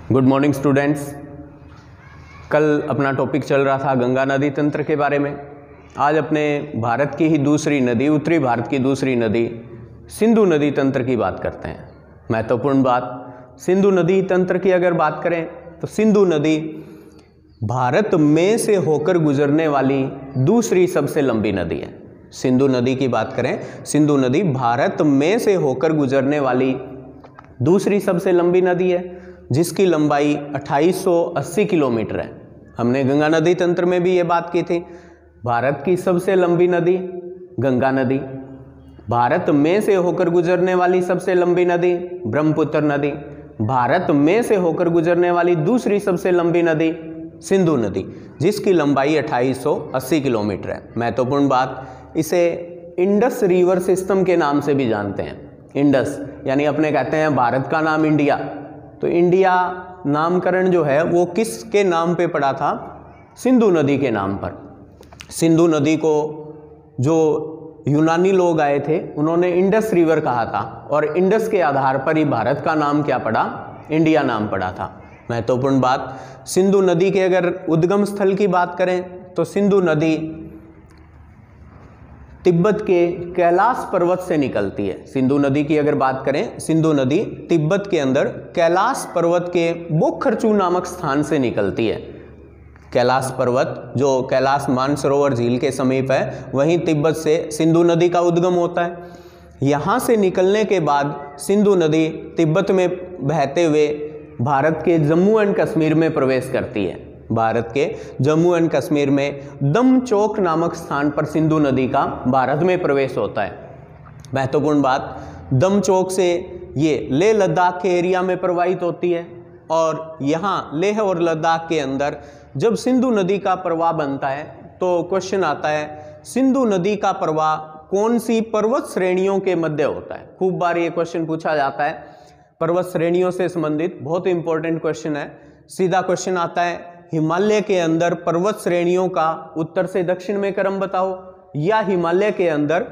Good morning students. कल अपना topic चल रहा था गंगा नदी तंत्र के बारे में। आज अपने भारत की ही दूसरी नदी, उत्तरी भारत की दूसरी नदी सिंधु नदी तंत्र की बात करते हैं। महत्वपूर्ण बात, सिंधु नदी तंत्र की अगर बात करें तो सिंधु नदी भारत में से होकर गुजरने वाली दूसरी सबसे लंबी नदी है। सिंधु नदी की बात करें, सिंधु नदी भारत में से होकर गुजरने वाली दूसरी सबसे लंबी नदी है, जिसकी लंबाई 2880 किलोमीटर है। हमने गंगा नदी तंत्र में भी ये बात की थी। भारत की सबसे लंबी नदी गंगा नदी, भारत में से होकर गुजरने वाली सबसे लंबी नदी ब्रह्मपुत्र नदी, भारत में से होकर गुजरने वाली दूसरी सबसे लंबी नदी सिंधु नदी, जिसकी लंबाई 2880 किलोमीटर है। महत्वपूर्ण बात, इसे इंडस रिवर सिस्टम के नाम से भी जानते हैं। इंडस यानी अपने कहते हैं भारत का नाम इंडिया, तो इंडिया नामकरण जो है वो किसके नाम पे पड़ा था? सिंधु नदी के नाम पर। सिंधु नदी को जो यूनानी लोग आए थे उन्होंने इंडस रिवर कहा था, और इंडस के आधार पर ही भारत का नाम क्या पड़ा? इंडिया नाम पड़ा था। महत्वपूर्ण बात, सिंधु नदी के अगर उद्गम स्थल की बात करें तो सिंधु नदी तिब्बत के कैलाश पर्वत से निकलती है। सिंधु नदी की अगर बात करें, सिंधु नदी तिब्बत के अंदर कैलाश पर्वत के बोखरचू नामक स्थान से निकलती है। कैलाश पर्वत जो कैलाश मानसरोवर झील के समीप है, वहीं तिब्बत से सिंधु नदी का उद्गम होता है। यहाँ से निकलने के बाद सिंधु नदी तिब्बत में बहते हुए भारत के जम्मू एंड कश्मीर में प्रवेश करती है। भारत के जम्मू एंड कश्मीर में दमचौक नामक स्थान पर सिंधु नदी का भारत में प्रवेश होता है। महत्वपूर्ण बात, दमचौक से ये लेह लद्दाख के एरिया में प्रवाहित होती है, और यहाँ लेह और लद्दाख के अंदर जब सिंधु नदी का प्रवाह बनता है तो क्वेश्चन आता है, सिंधु नदी का प्रवाह कौन सी पर्वत श्रेणियों के मध्य होता है? खूब बार ये क्वेश्चन पूछा जाता है, पर्वत श्रेणियों से संबंधित बहुत इंपॉर्टेंट क्वेश्चन है। सीधा क्वेश्चन आता है, हिमालय के अंदर पर्वत श्रेणियों का उत्तर से दक्षिण में क्रम बताओ, या हिमालय के अंदर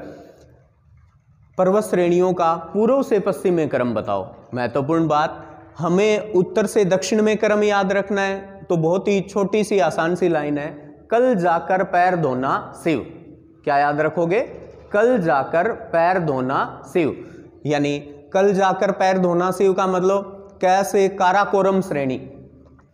पर्वत श्रेणियों का पूर्व से पश्चिम में क्रम बताओ। महत्वपूर्ण बात, हमें उत्तर से दक्षिण में क्रम याद रखना है, तो बहुत ही छोटी सी आसान सी लाइन है, कल जाकर पैर धोना शिव। क्या याद रखोगे? कल जाकर पैर धोना शिव, यानी कल जाकर पैर धोना शिव का मतलब कैसे? काराकोरम श्रेणी,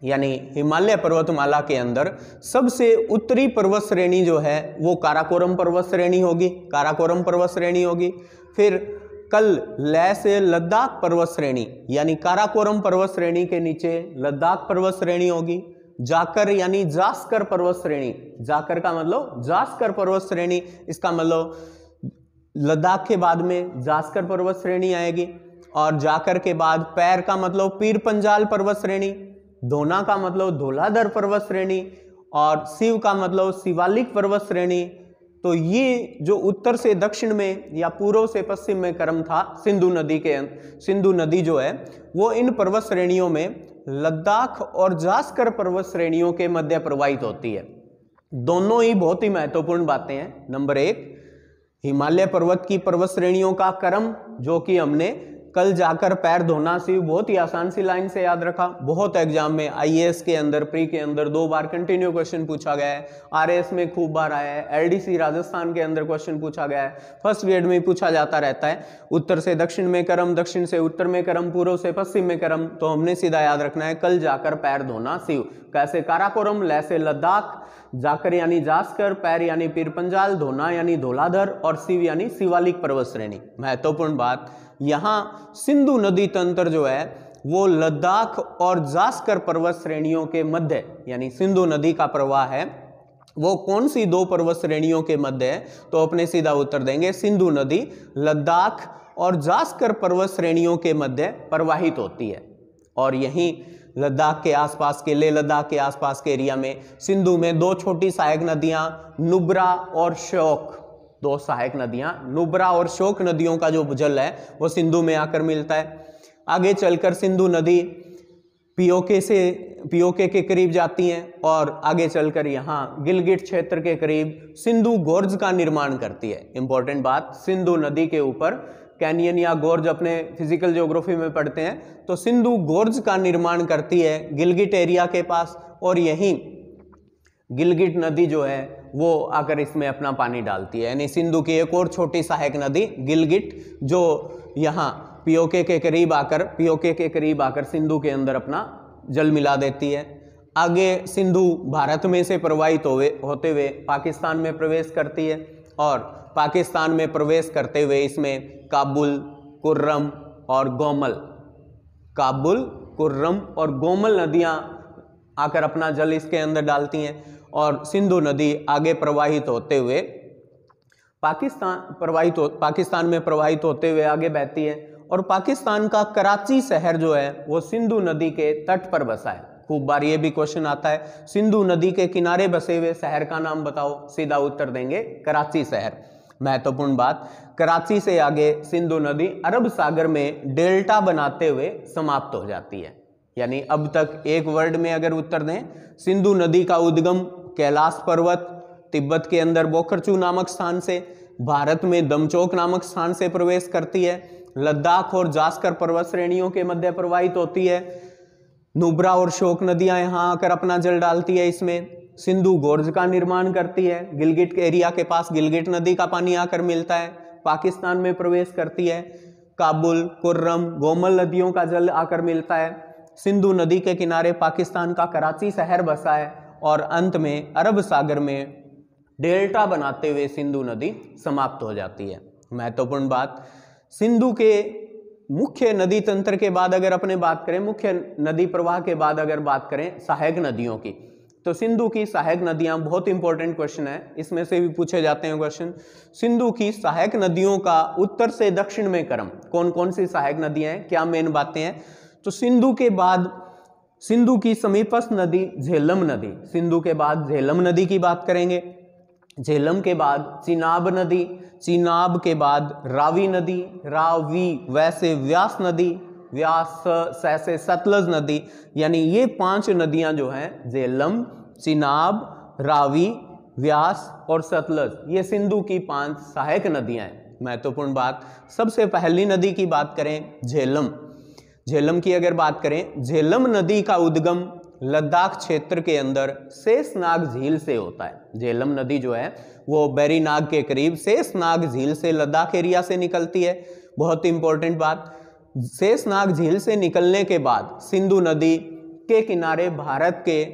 यानी हिमालय पर्वतमाला के अंदर सबसे उत्तरी पर्वत श्रेणी जो है वो काराकोरम पर्वत श्रेणी होगी, काराकोरम पर्वत श्रेणी होगी। फिर कल लेह से लद्दाख पर्वत श्रेणी, यानी काराकोरम पर्वत श्रेणी के नीचे लद्दाख पर्वत श्रेणी होगी। जाकर यानी जास्कर पर्वत श्रेणी, जाकर का मतलब जास्कर पर्वत श्रेणी, इसका मतलब लद्दाख के बाद में जास्कर पर्वत श्रेणी आएगी। और जाकर के बाद पैर का मतलब पीर पंजाल पर्वत श्रेणी, धोना का मतलब धौलाधर पर्वत श्रेणी, और शिव का मतलब शिवालिक पर्वत श्रेणी। तो ये जो उत्तर से दक्षिण में या पूर्व से पश्चिम में क्रम था सिंधु नदी के, सिंधु नदी जो है वो इन पर्वत श्रेणियों में लद्दाख और जास्कर पर्वत श्रेणियों के मध्य प्रवाहित होती है। दोनों ही बहुत ही महत्वपूर्ण बातें हैं। नंबर एक, हिमालय पर्वत की पर्वत श्रेणियों का क्रम जो कि हमने कल जाकर पैर धोना शिव बहुत ही आसान सी लाइन से याद रखा। बहुत एग्जाम में आईएएस के अंदर, प्री के अंदर 2 बार कंटिन्यू क्वेश्चन पूछा गया है, आरएएस में खूब बार आया है, एलडीसी राजस्थान के अंदर क्वेश्चन पूछा गया है, फर्स्ट ग्रेड में पूछा जाता रहता है। उत्तर से दक्षिण में क्रम, दक्षिण से उत्तर में क्रम, पूर्व से पश्चिम में क्रम, तो हमने सीधा याद रखना है कल जाकर पैर धोना शिव। कैसे? काराकोरम, लेह से लद्दाख, जाकर यानी जास्कर, पैर यानी पीर पंजाल, धोना यानी धौलाधर, और शिव यानी शिवालिक पर्वत श्रेणी। महत्वपूर्ण बात, यहाँ सिंधु नदी तंत्र जो है वो लद्दाख और जास्कर पर्वत श्रेणियों के मध्य, यानी सिंधु नदी का प्रवाह है वो कौन सी 2 पर्वत श्रेणियों के मध्य है? तो अपने सीधा उत्तर देंगे, सिंधु नदी लद्दाख और जास्कर पर्वत श्रेणियों के मध्य प्रवाहित होती है। और यहीं लद्दाख के आसपास के, लेह लद्दाख के आसपास के एरिया में सिंधु में 2 छोटी सहायक नदियां नुब्रा और श्योक, 2 सहायक नदियां नुब्रा और श्योक नदियों का जो जल है वो सिंधु में आकर मिलता है। आगे चलकर सिंधु नदी पीओके के करीब जाती हैं, और आगे चलकर यहाँ गिलगिट क्षेत्र के करीब सिंधु गोर्ज का निर्माण करती है। इंपॉर्टेंट बात, सिंधु नदी के ऊपर कैनियन या गोर्ज अपने फिजिकल ज्योग्राफी में पढ़ते हैं, तो सिंधु गोर्ज का निर्माण करती है गिलगिट एरिया के पास, और यहीं गिलगिट नदी जो है वो आकर इसमें अपना पानी डालती है। यानी सिंधु की एक और छोटी सहायक नदी गिलगिट, जो यहाँ पीओके के करीब आकर सिंधु के अंदर अपना जल मिला देती है। आगे सिंधु भारत में से प्रवाहित होते हुए पाकिस्तान में प्रवेश करती है, और पाकिस्तान में प्रवेश करते हुए इसमें काबुल, कुर्रम और गोमल नदियाँ आकर अपना जल इसके अंदर डालती हैं, और सिंधु नदी आगे प्रवाहित होते हुए पाकिस्तान में प्रवाहित होते हुए आगे बहती है। और पाकिस्तान का कराची शहर जो है वो सिंधु नदी के तट पर बसा है। खूब बार ये भी क्वेश्चन आता है, सिंधु नदी के किनारे बसे हुए शहर का नाम बताओ, सीधा उत्तर देंगे कराची शहर। महत्वपूर्ण बात, कराची से आगे सिंधु नदी अरब सागर में डेल्टा बनाते हुए समाप्त हो जाती है। यानी अब तक एक वर्ड में अगर उत्तर दें, सिंधु नदी का उद्गम कैलाश पर्वत, तिब्बत के अंदर बोखरचू नामक स्थान से, भारत में दमचौक नामक स्थान से प्रवेश करती है, लद्दाख और जास्कर पर्वत श्रेणियों के मध्य प्रवाहित होती है, नुब्रा और शोक नदियां यहां आकर अपना जल डालती है इसमें, सिंधु गोर्ज का निर्माण करती है, गिलगिट एरिया के पास गिलगिट नदी का पानी आकर मिलता है, पाकिस्तान में प्रवेश करती है, काबुल, कुर्रम, गोमल नदियों का जल आकर मिलता है, सिंधु नदी के किनारे पाकिस्तान का कराची शहर बसा है, और अंत में अरब सागर में डेल्टा बनाते हुए सिंधु नदी समाप्त हो जाती है। महत्वपूर्ण बात, सिंधु के मुख्य नदी तंत्र के बाद अगर अपने बात करें, मुख्य नदी प्रवाह के बाद अगर बात करें सहायक नदियों की, तो सिंधु की सहायक नदियां बहुत इंपॉर्टेंट क्वेश्चन है, इसमें से भी पूछे जाते हैं क्वेश्चन। सिंधु की सहायक नदियों का उत्तर से दक्षिण में क्रम, कौन कौन सी सहायक नदियां हैं, क्या मेन बातें हैं। तो सिंधु के बाद सिंधु की समीपस्थ नदी झेलम नदी, सिंधु के बाद झेलम नदी की बात करेंगे, झेलम के बाद चिनाब नदी, चिनाब के बाद रावी नदी, रावी वैसे व्यास नदी, व्यास से सतलज नदी। यानी ये 5 नदियां जो हैं, झेलम, चिनाब, रावी, व्यास और सतलज, ये सिंधु की 5 सहायक नदियां हैं। महत्वपूर्ण बात, सबसे पहली नदी की बात करें झेलम, झेलम की अगर बात करें, झेलम नदी का उद्गम लद्दाख क्षेत्र के अंदर शेषनाग झील से होता है। झेलम नदी जो है वो बैरीनाग के करीब शेषनाग झील से लद्दाख एरिया से निकलती है। बहुत इंपॉर्टेंट बात, शेषनाग झील से निकलने के बाद सिंधु नदी के किनारे भारत के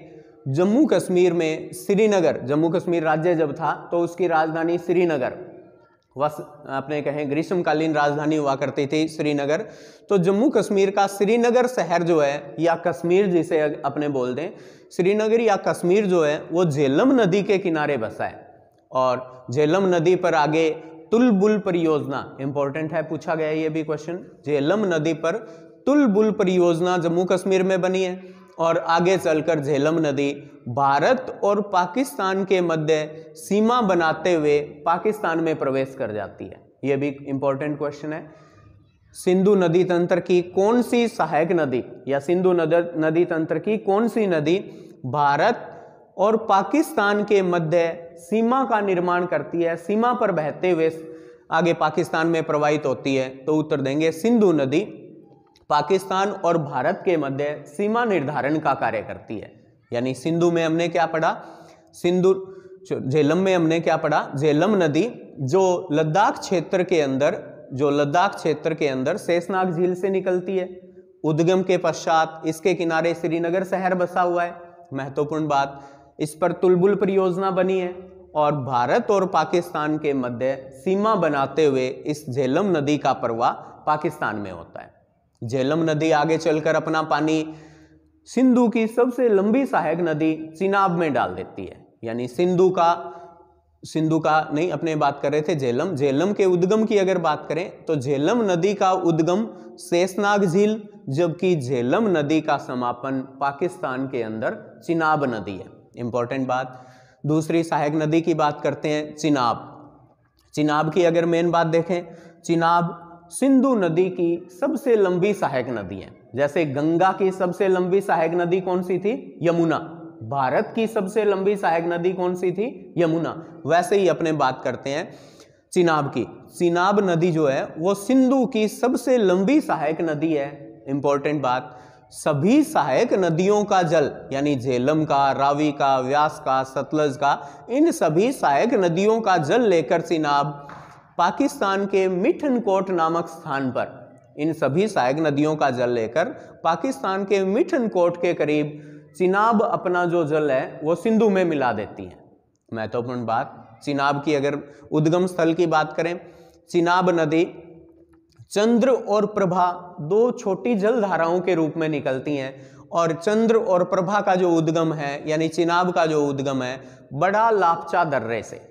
जम्मू कश्मीर में श्रीनगर, जम्मू कश्मीर राज्य जब था तो उसकी राजधानी श्रीनगर, अपने कहें ग्रीष्मकालीन राजधानी हुआ करती थी श्रीनगर। तो जम्मू कश्मीर का श्रीनगर शहर जो है, या कश्मीर जिसे अपने बोल दें, श्रीनगर या कश्मीर जो है वो झेलम नदी के किनारे बसा है। और झेलम नदी पर आगे तुलबुल परियोजना, इंपॉर्टेंट है, पूछा गया ये भी क्वेश्चन, झेलम नदी पर तुलबुल परियोजना जम्मू कश्मीर में बनी है। और आगे चलकर झेलम नदी भारत और पाकिस्तान के मध्य सीमा बनाते हुए पाकिस्तान में प्रवेश कर जाती है। यह भी इंपॉर्टेंट क्वेश्चन है। सिंधु नदी तंत्र की कौन सी सहायक नदी, या सिंधु नदी तंत्र की कौन सी नदी भारत और पाकिस्तान के मध्य सीमा का निर्माण करती है, सीमा पर बहते हुए आगे पाकिस्तान में प्रवाहित होती है? तो उत्तर देंगे सिंधु नदी पाकिस्तान और भारत के मध्य सीमा निर्धारण का कार्य करती है। यानी सिंधु में हमने क्या पढ़ा, झेलम में हमने क्या पढ़ा, झेलम नदी जो लद्दाख क्षेत्र के अंदर शेषनाग झील से निकलती है। उद्गम के पश्चात इसके किनारे श्रीनगर शहर बसा हुआ है। महत्वपूर्ण बात, इस पर तुलबुल परियोजना बनी है और भारत और पाकिस्तान के मध्य सीमा बनाते हुए इस झेलम नदी का प्रवाह पाकिस्तान में होता है। झेलम नदी आगे चलकर अपना पानी सिंधु की सबसे लंबी सहायक नदी चिनाब में डाल देती है। यानी सिंधु का नहीं, अपने बात कर रहे थे झेलम के उद्गम की अगर बात करें तो झेलम नदी का उद्गम शेषनाग झील, जबकि झेलम नदी का समापन पाकिस्तान के अंदर चिनाब नदी है। इंपॉर्टेंट बात, दूसरी सहायक नदी की बात करते हैं चिनाब की अगर मेन बात देखें, चिनाब सिंधु नदी की सबसे लंबी सहायक नदी है। जैसे गंगा की सबसे लंबी सहायक नदी कौन सी थी? यमुना। भारत की सबसे लंबी सहायक नदी कौन सी थी? यमुना। वैसे ही अपने बात करते हैं चिनाब की। चिनाब नदी जो है वो सिंधु की सबसे लंबी सहायक नदी है। इंपॉर्टेंट बात, सभी सहायक नदियों का जल यानी झेलम का, रावी का, व्यास का, सतलज का, इन सभी सहायक नदियों का जल लेकर चिनाब पाकिस्तान के मिठनकोट नामक स्थान पर, इन सभी सहायक नदियों का जल लेकर पाकिस्तान के मिठनकोट के करीब चिनाब अपना जो जल है वो सिंधु में मिला देती है। महत्वपूर्ण बात, चिनाब की अगर उद्गम स्थल की बात करें, चिनाब नदी चंद्र और प्रभा दो छोटी जल धाराओं के रूप में निकलती हैं, और चंद्र और प्रभा का जो उद्गम है यानी चिनाब का जो उद्गम है बड़ा लापचा दर्रे से।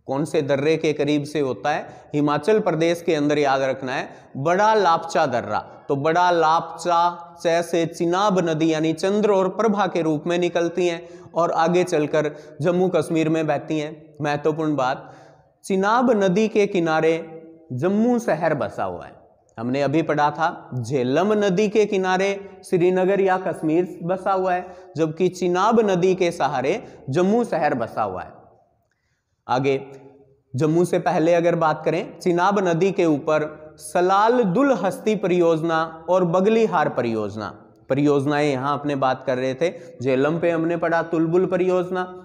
कौन से दर्रे के करीब से होता है? हिमाचल प्रदेश के अंदर, याद रखना है, बड़ा लापचा दर्रा। तो बड़ा लापचा से चिनाब नदी यानी चंद्र और प्रभा के रूप में निकलती हैं और आगे चलकर जम्मू कश्मीर में बहती हैं। महत्वपूर्ण बात, चिनाब नदी के किनारे जम्मू शहर बसा हुआ है। हमने अभी पढ़ा था झेलम नदी के किनारे श्रीनगर या कश्मीर बसा हुआ है, जबकि चिनाब नदी के सहारे जम्मू शहर बसा हुआ है। आगे जम्मू से पहले अगर बात करें, चिनाब नदी के ऊपर सलाल दुल हस्ती परियोजना और बगलीहार परियोजनाएं यहां अपने बात कर रहे थे। झेलम पे हमने पढ़ा तुलबुल परियोजना,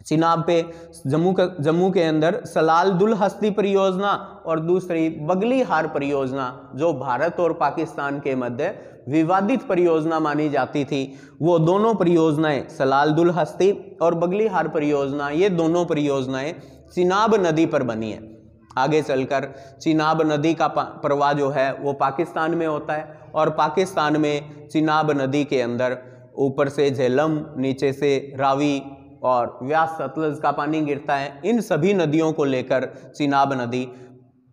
चिनाब पे जम्मू के अंदर सलाल दुल हस्ती परियोजना और दूसरी बगलीहार परियोजना जो भारत और पाकिस्तान के मध्य विवादित परियोजना मानी जाती थी। वो दोनों परियोजनाएं, सलाल दुल हस्ती और बगलीहार परियोजना, ये दोनों परियोजनाएं चिनाब नदी पर बनी है। आगे चलकर चिनाब नदी का प्रवाह जो है वो पाकिस्तान में होता है, और पाकिस्तान में चिनाब नदी के अंदर ऊपर से झेलम, नीचे से रावी और व्यास सतलज का पानी गिरता है। इन सभी नदियों को लेकर चिनाब नदी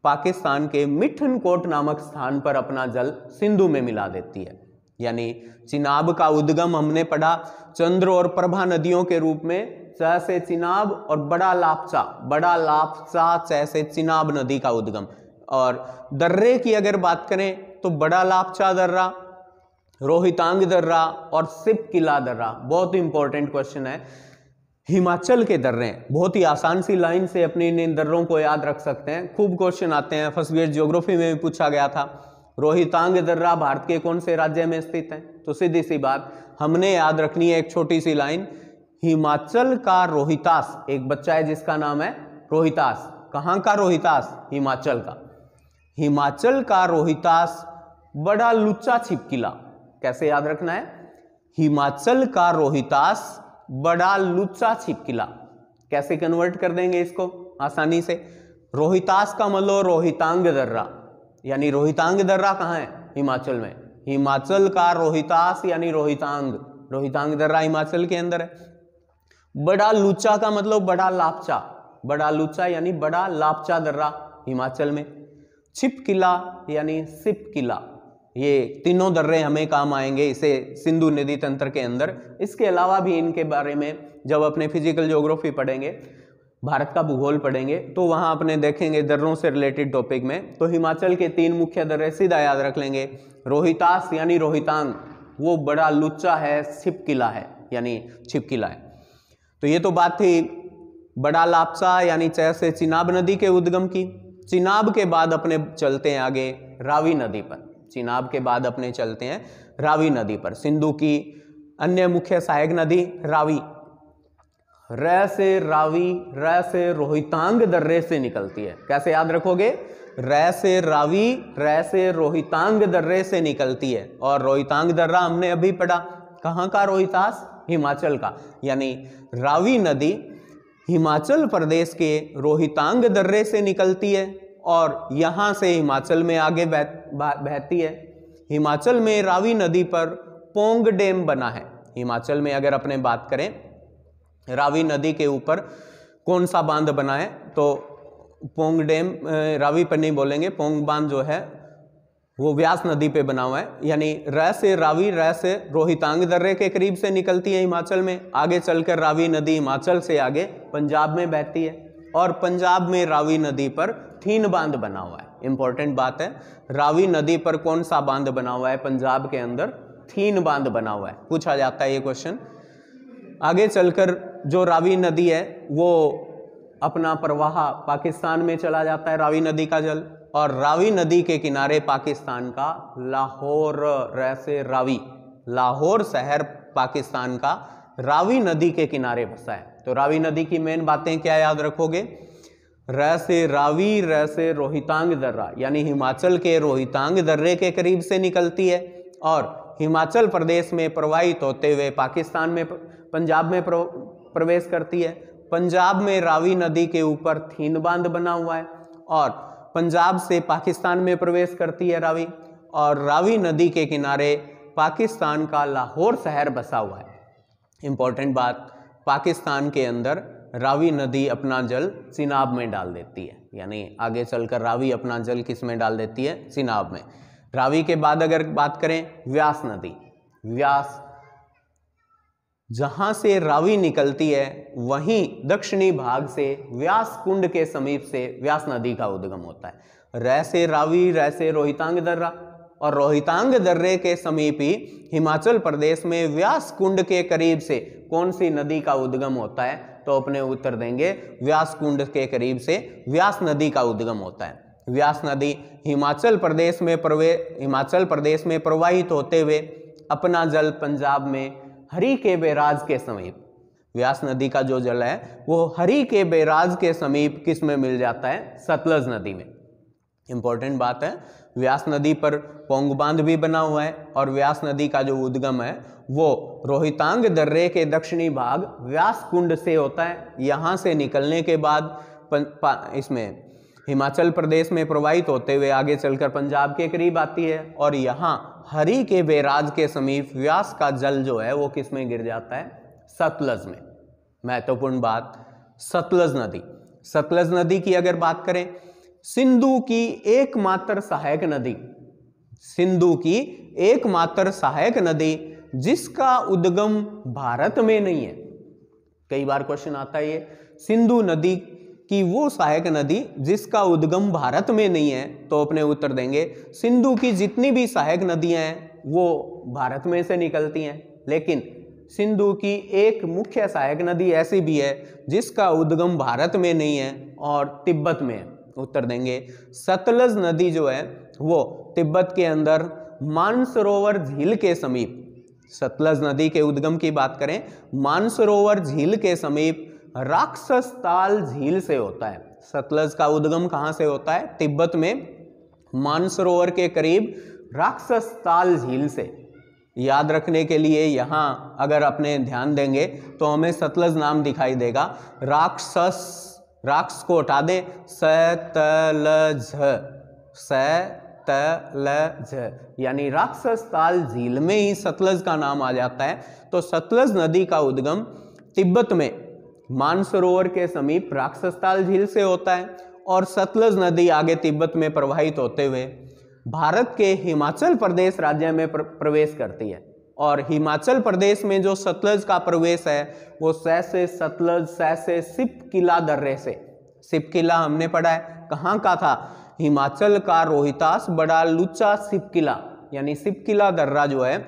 पाकिस्तान के मिठनकोट नामक स्थान पर अपना जल सिंधु में मिला देती है। यानी चिनाब का उद्गम हमने पढ़ा चंद्र और प्रभा नदियों के रूप में, च से चिनाब और बड़ा लापचा च से चिनाब नदी का उद्गम। और दर्रे की अगर बात करें तो बड़ा लापचा दर्रा, रोहितांग दर्रा और सिप किला दर्रा। बहुत इंपॉर्टेंट क्वेश्चन है। हिमाचल के दर्रे, बहुत ही आसान सी लाइन से अपने इन दर्रों को याद रख सकते हैं। खूब क्वेश्चन आते हैं, फर्स्ट ग्रेड ज्योग्राफी में भी पूछा गया था। रोहितांग दर्रा भारत के कौन से राज्य में स्थित है? तो सीधी सी बात हमने याद रखनी है, एक छोटी सी लाइन, हिमाचल का रोहितास। एक बच्चा है जिसका नाम है रोहितास। कहाँ का रोहितास? हिमाचल का। हिमाचल का रोहितास बड़ा लुच्चा छिपकिला। कैसे याद रखना है? हिमाचल का रोहितास बड़ा लुच्चा छिपकिला। कैसे कन्वर्ट कर देंगे इसको आसानी से? रोहितास का मतलब रोहितांग दर्रा, यानी रोहितांग दर्रा कहाँ है? हिमाचल में। हिमाचल का रोहितास यानी रोहितांग दर्रा हिमाचल के अंदर है। बड़ा लुच्चा का मतलब बड़ा लापचा, बड़ा लुच्चा यानी बड़ा लापचा दर्रा हिमाचल में। छिपकिला यानी सिप किला। ये तीनों दर्रे हमें काम आएंगे इसे सिंधु नदी तंत्र के अंदर। इसके अलावा भी इनके बारे में जब अपने फिजिकल ज्योग्राफी पढ़ेंगे, भारत का भूगोल पढ़ेंगे, तो वहां अपने देखेंगे दर्रों से रिलेटेड टॉपिक में। तो हिमाचल के 3 मुख्य दर्रे सीधा याद रख लेंगे। रोहितास यानी रोहितांग, वो बड़ा लुच्चा है, छिपकिला है यानी छिपकिला है। तो ये तो बात थी बड़ा लापचा यानी च से चिनाब नदी के उद्गम की। चिनाब के बाद अपने चलते हैं आगे रावी नदी पर। चिनाब के बाद अपने चलते हैं रावी नदी पर। सिंधु की अन्य मुख्य सहायक नदी रावी, र से रावी, र से रोहितांग दर्रे से निकलती है। कैसे याद रखोगे? र से रावी, र से रोहितांग दर्रे से निकलती है। और रोहितांग दर्रा हमने अभी पढ़ा, कहाँ का रोहितास? हिमाचल का। यानी रावी नदी हिमाचल प्रदेश के रोहितांग दर्रे से निकलती है और यहां से हिमाचल में आगे बहती है। हिमाचल में रावी नदी पर पोंग डैम बना है। हिमाचल में अगर अपने बात करें रावी नदी के ऊपर कौन सा बांध बना है, तो पोंग डैम, रावी पर नहीं बोलेंगे, पोंग बांध जो है वो व्यास नदी पे बना हुआ है। यानी र से रावी, र से रोहितांग दर्रे के करीब से निकलती है हिमाचल में। आगे चलकर रावी नदी हिमाचल से आगे पंजाब में बहती है और पंजाब में रावी नदी पर थीन बांध बना हुआ है। इंपॉर्टेंट बात है, रावी नदी पर कौन सा बांध बना हुआ है? पंजाब के अंदर थीन बांध बना हुआ है। पूछा जाता है ये क्वेश्चन। आगे चलकर जो रावी नदी है वो अपना प्रवाह पाकिस्तान में चला जाता है रावी नदी का जल, और रावी नदी के किनारे पाकिस्तान का लाहौर, रैसे रावी, लाहौर शहर पाकिस्तान का रावी नदी के किनारे बसा है। तो रावी नदी की मेन बातें क्या याद रखोगे? रैसे रावी, रैसे रोहितांग दर्रा, यानी हिमाचल के रोहितांग दर्रे के करीब से निकलती है और हिमाचल प्रदेश में प्रवाहित होते हुए पाकिस्तान में, पंजाब में प्रवेश करती है। पंजाब में रावी नदी के ऊपर थीन बांध बना हुआ है और पंजाब से पाकिस्तान में प्रवेश करती है रावी, और रावी नदी के किनारे पाकिस्तान का लाहौर शहर बसा हुआ है। इंपॉर्टेंट बात, पाकिस्तान के अंदर रावी नदी अपना जल चिनाब में डाल देती है, यानी आगे चलकर रावी अपना जल किस में डाल देती है? चिनाब में। रावी के बाद अगर बात करें व्यास नदी, व्यास, जहां से रावी निकलती है वहीं दक्षिणी भाग से व्यास कुंड के समीप से व्यास नदी का उद्गम होता है। रैसे रावी, रैसे रोहितांग दर्रा, और रोहितांग दर्रे के समीप ही हिमाचल प्रदेश में व्यास कुंड के करीब से कौन सी नदी का उद्गम होता है? तो अपने उत्तर देंगे व्यास कुंड के करीब से व्यास नदी का उद्गम होता है। व्यास नदी हिमाचल प्रदेश में प्रवाहित होते हुए अपना जल पंजाब में हरी के बैराज के समीप, व्यास नदी का जो जल है वो हरी के बैराज के समीप किस में मिल जाता है? सतलज नदी में। इंपॉर्टेंट बात है, व्यास नदी पर पौंग बांध भी बना हुआ है और व्यास नदी का जो उद्गम है वो रोहितांग दर्रे के दक्षिणी भाग व्यास कुंड से होता है। यहाँ से निकलने के बाद इसमें हिमाचल प्रदेश में प्रवाहित होते हुए आगे चलकर पंजाब के करीब आती है और यहाँ हरी के बैराज के समीप व्यास का जल जो है वो किस में गिर जाता है? सतलज में। महत्वपूर्ण बात, सतलज नदी, सतलज नदी की अगर बात करें, सिंधु की एकमात्र सहायक नदी, सिंधु की एकमात्र सहायक नदी जिसका उद्गम भारत में नहीं है। कई बार क्वेश्चन आता है ये, सिंधु नदी की वो सहायक नदी जिसका उद्गम भारत में नहीं है, तो अपने उत्तर देंगे सिंधु की जितनी भी सहायक नदियां हैं वो भारत में से निकलती हैं, लेकिन सिंधु की एक मुख्य सहायक नदी ऐसी भी है जिसका उद्गम भारत में नहीं है और तिब्बत में है। उत्तर देंगे सतलज नदी जो है वो तिब्बत के अंदर मानसरोवर झील के समीप, सतलज नदी के उद्गम की बात करें, मानसरोवर झील के समीप राक्षस ताल झील से होता है। सतलज का उद्गम कहां से होता है? तिब्बत में मानसरोवर के करीब राक्षस ताल झील से। याद रखने के लिए यहां अगर अपने ध्यान देंगे तो हमें सतलज नाम दिखाई देगा, राक्षस को हटा दें, सतलज, सतलज, यानी राक्षस ताल झील में ही सतलज का नाम आ जाता है। तो सतलज नदी का उद्गम तिब्बत में मानसरोवर के समीप राक्षस ताल झील से होता है और सतलज नदी आगे तिब्बत में प्रवाहित होते हुए भारत के हिमाचल प्रदेश राज्य में प्रवेश करती है। और हिमाचल प्रदेश में जो सतलज का प्रवेश है वो सै से सतलज, सै से सिपकिला दर्रे से, सिपकिला हमने पढ़ा है कहाँ का था? हिमाचल का रोहितास बड़ा लुच्चा सिपकिला, यानी सिपकिला दर्रा जो है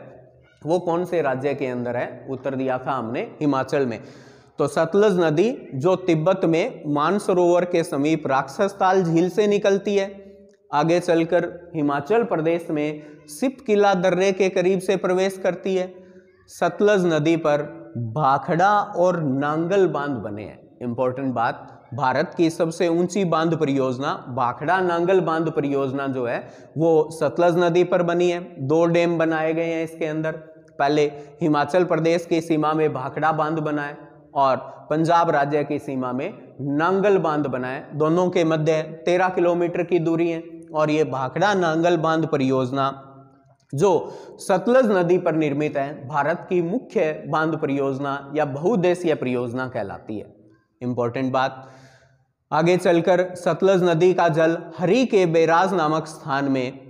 वो कौन से राज्य के अंदर है? उत्तर दिया था हमने हिमाचल में। तो सतलज नदी जो तिब्बत में मानसरोवर के समीप राक्षस ताल झील से निकलती है, आगे चलकर हिमाचल प्रदेश में सिपकिला दर्रे के करीब से प्रवेश करती है। सतलज नदी पर भाखड़ा और नांगल बांध बने हैं। इंपॉर्टेंट बात, भारत की सबसे ऊंची बांध परियोजना भाखड़ा नांगल बांध परियोजना जो है वो सतलज नदी पर बनी है। 2 डैम बनाए गए हैं इसके अंदर। पहले हिमाचल प्रदेश की सीमा में भाखड़ा बांध बना है और पंजाब राज्य की सीमा में नांगल बांध बना है। दोनों के मध्य 13 किलोमीटर की दूरी है और ये भाखड़ा नांगल बांध परियोजना जो सतलज नदी पर निर्मित है भारत की मुख्य बांध परियोजना या बहुउद्देशीय परियोजना कहलाती है। इंपॉर्टेंट बात, आगे चलकर सतलज नदी का जल हरी के बैराज नामक स्थान में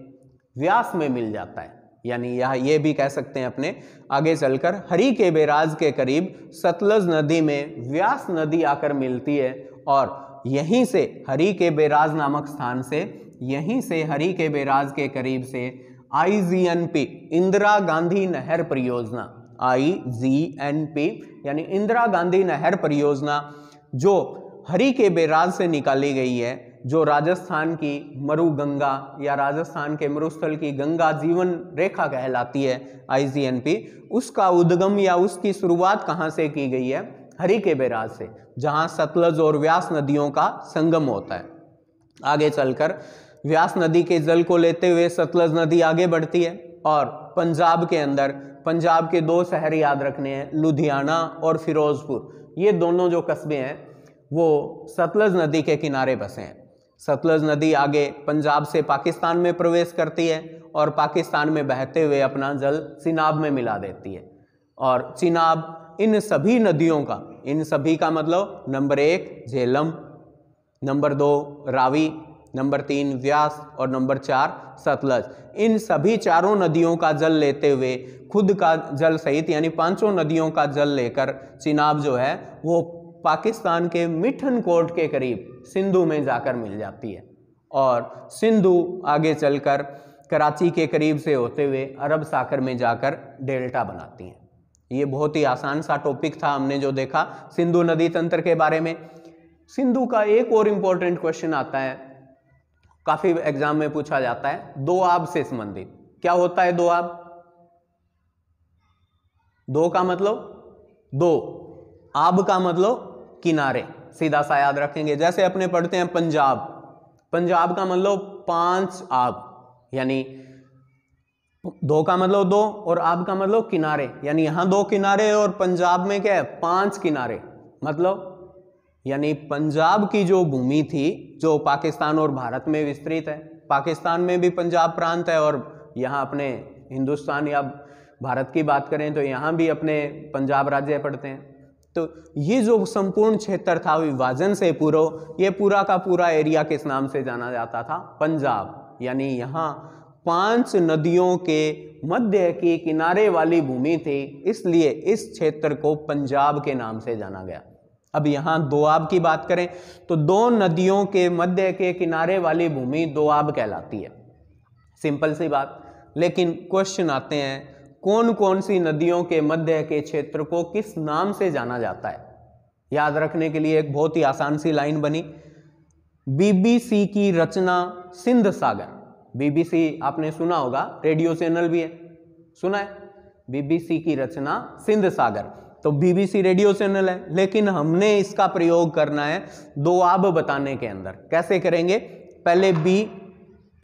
व्यास में मिल जाता है, यानी यह ये भी कह सकते हैं अपने आगे चलकर हरी के बैराज के करीब सतलज नदी में व्यास नदी आकर मिलती है और यहीं से हरी के बैराज नामक स्थान से, यहीं से हरी के बैराज के करीब से IGNP इंदिरा गांधी नहर परियोजना, IGNP यानी इंदिरा गांधी नहर परियोजना जो हरि के बैराज से निकाली गई है, जो राजस्थान की मरु गंगा या राजस्थान के मरुस्थल की गंगा जीवन रेखा कहलाती है IGNP, उसका उद्गम या उसकी शुरुआत कहाँ से की गई है? हरि के बैराज से, जहाँ सतलज और व्यास नदियों का संगम होता है। आगे चलकर व्यास नदी के जल को लेते हुए सतलज नदी आगे बढ़ती है और पंजाब के अंदर, पंजाब के 2 शहर याद रखने हैं, लुधियाना और फिरोजपुर। ये दोनों जो कस्बे हैं वो सतलज नदी के किनारे बसे हैं। सतलज नदी आगे पंजाब से पाकिस्तान में प्रवेश करती है और पाकिस्तान में बहते हुए अपना जल चिनाब में मिला देती है। और चिनाब इन सभी नदियों का, इन सभी का मतलब number 1 Jhelum, number 2 Ravi, number 3 व्यास और नंबर 4 सतलज, इन सभी चारों नदियों का जल लेते हुए, खुद का जल सहित यानी 5 नदियों का जल लेकर चिनाब जो है वो पाकिस्तान के मिठन कोट के करीब सिंधु में जाकर मिल जाती है और सिंधु आगे चलकर कराची के करीब से होते हुए अरब सागर में जाकर डेल्टा बनाती है। ये बहुत ही आसान सा टॉपिक था हमने जो देखा सिंधु नदी तंत्र के बारे में। सिंधु का एक और इम्पोर्टेंट क्वेश्चन आता है, काफी एग्जाम में पूछा जाता है, दोआब से संबंधित। क्या होता है दोआब? दो का मतलब 2, आब का मतलब किनारे, सीधा सा याद रखेंगे। जैसे अपने पढ़ते हैं पंजाब, पंजाब का मतलब 5 आब, यानी 2 का मतलब 2 और आब का मतलब किनारे, यानी यहां 2 किनारे और पंजाब में क्या है 5 किनारे। मतलब यानी पंजाब की जो भूमि थी जो पाकिस्तान और भारत में विस्तृत है, पाकिस्तान में भी पंजाब प्रांत है और यहाँ अपने हिंदुस्तान या भारत की बात करें तो यहाँ भी अपने पंजाब राज्य पड़ते हैं। तो ये जो संपूर्ण क्षेत्र था विभाजन से पूर्व, ये पूरा का पूरा एरिया किस नाम से जाना जाता था? पंजाब। यानी यहाँ 5 नदियों के मध्य की किनारे वाली भूमि थी, इसलिए इस क्षेत्र को पंजाब के नाम से जाना गया। अब यहाँ दोआब की बात करें तो 2 नदियों के मध्य के किनारे वाली भूमि दोआब कहलाती है। सिंपल सी बात। लेकिन क्वेश्चन आते हैं, कौन कौन सी नदियों के मध्य के क्षेत्र को किस नाम से जाना जाता है? याद रखने के लिए एक बहुत ही आसान सी लाइन बनी, BBC की रचना सिंध सागर। BBC आपने सुना होगा, रेडियो चैनल भी है, सुना है? BBC की रचना सिंध सागर। तो BBC रेडियो चैनल है, लेकिन हमने इसका प्रयोग करना है दोआब बताने के अंदर। कैसे करेंगे? पहले B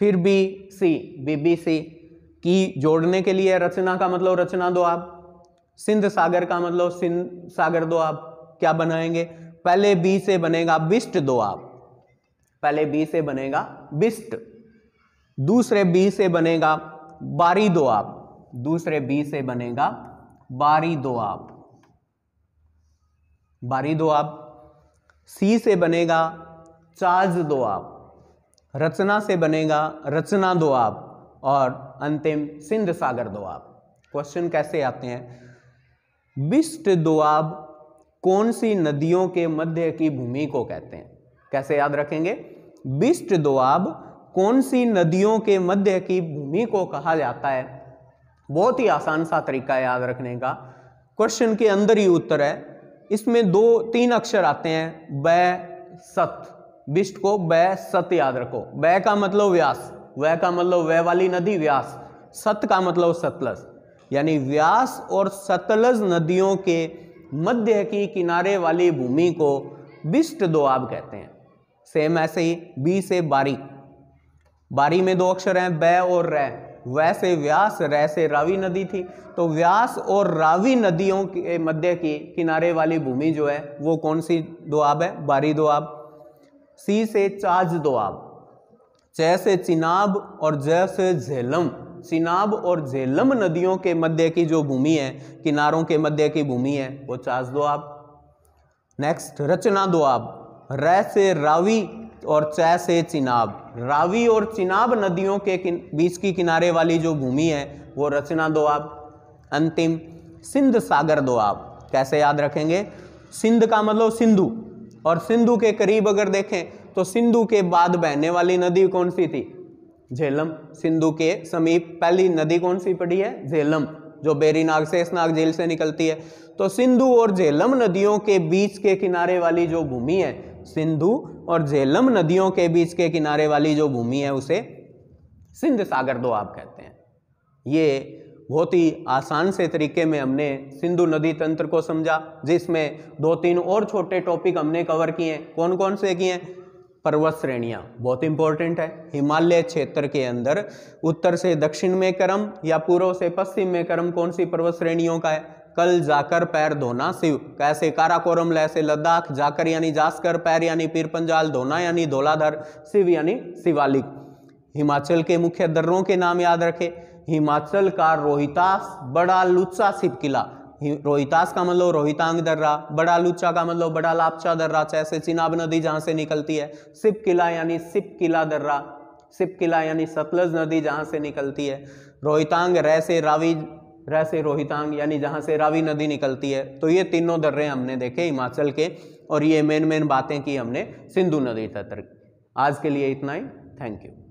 फिर B C, BBC की जोड़ने के लिए रचना का मतलब रचना दोआब, सिंध सागर का मतलब सिंध सागर दोआब। क्या बनाएंगे? पहले B से बनेगा बिस्ट दोआब, पहले B से बनेगा बिस्ट, दूसरे B से बनेगा बारी दोआब, दूसरे B से बनेगा बारी दोआब, बारी दोआब। C से बनेगा चाज दोआब, रचना से बनेगा रचना दोआब और अंतिम सिंध सागर दोआब। क्वेश्चन कैसे आते हैं? बिस्ट दोआब कौन सी नदियों के मध्य की भूमि को कहते हैं? कैसे याद रखेंगे? बिस्ट दोआब कौन सी नदियों के मध्य की भूमि को कहा जाता है? बहुत ही आसान सा तरीका है याद रखने का, क्वेश्चन के अंदर ही उत्तर है। इसमें 2-3 अक्षर आते हैं, बै सत। बिस्ट को बै सत याद रखो। बै का मतलब व्यास, वह का मतलब वह वाली नदी व्यास, सत का मतलब सतलज, यानी व्यास और सतलज नदियों के मध्य की किनारे वाली भूमि को बिस्ट दोआब कहते हैं। सेम ऐसे ही बी से बारी, बारी में 2 अक्षर हैं बै और रै, वै से व्यास, रै से रावी नदी थी, तो व्यास और रावी नदियों के मध्य की किनारे वाली भूमि जो है वो कौन सी दोआब है? बारी दोआब। सी से चाज दोआब, च से चिनाब और ज से झेलम, चिनाब और झेलम नदियों के मध्य की जो भूमि है, किनारों के मध्य की भूमि है, वो चाज दोआब। नेक्स्ट रचना दोआब, रै से रावी और च से चिनाब, रावी और चिनाब नदियों के बीच की किनारे वाली जो भूमि है वो रचना दोआब। अंतिम सिंध सागर दोआब। कैसे याद रखेंगे? सिंध का मतलब सिंधु, और सिंधु के करीब अगर देखें तो सिंधु के बाद बहने वाली नदी कौन सी थी? झेलम। सिंधु के समीप पहली नदी कौन सी पड़ी है? झेलम, जो बेरीनाग शेषनाग झील से निकलती है। तो सिंधु और झेलम नदियों के बीच के किनारे वाली जो भूमि है सिंधु और झेलम नदियों के बीच के किनारे वाली जो भूमि है उसे सिंध सागर दोआब कहते हैं। ये बहुत ही आसान से तरीके में हमने सिंधु नदी तंत्र को समझा, जिसमें 2-3 और छोटे टॉपिक हमने कवर किए। कौन कौन से किए? पर्वत श्रेणियाँ बहुत इंपॉर्टेंट है। हिमालय क्षेत्र के अंदर उत्तर से दक्षिण में क्रम या पूर्व से पश्चिम में क्रम कौन सी पर्वत श्रेणियों का है? कल, जाकर, पैर, धोना, शिव। कैसे? काराकोरम लैसे लद्दाख, जाकर यानी जासकर, पैर यानी पीरपंजाल, धोना यानी धौलाधर, शिव यानी शिवालिक। हिमाचल के मुख्य दर्रों के नाम याद रखें। हिमाचल का रोहितास, बड़ा लुच्चा, शिव किला। रोहितास का मतलब रोहितांग दर्रा, बड़ा लुच्चा का मतलब बड़ा लापचा दर्रा, जैसे चिनाब नदी जहां से निकलती है। शिव किला यानी शिव किला दर्रा, शिव किला यानी सतलज नदी जहां से निकलती है। रोहितांग रैसे रावी, रैसे रोहितांग यानी जहां से रावी नदी निकलती है। तो ये तीनों दर्रे हमने देखे हिमाचल के, और ये मेन बातें की हमने सिंधु नदी तंत्र। आज के लिए इतना ही। Thank you.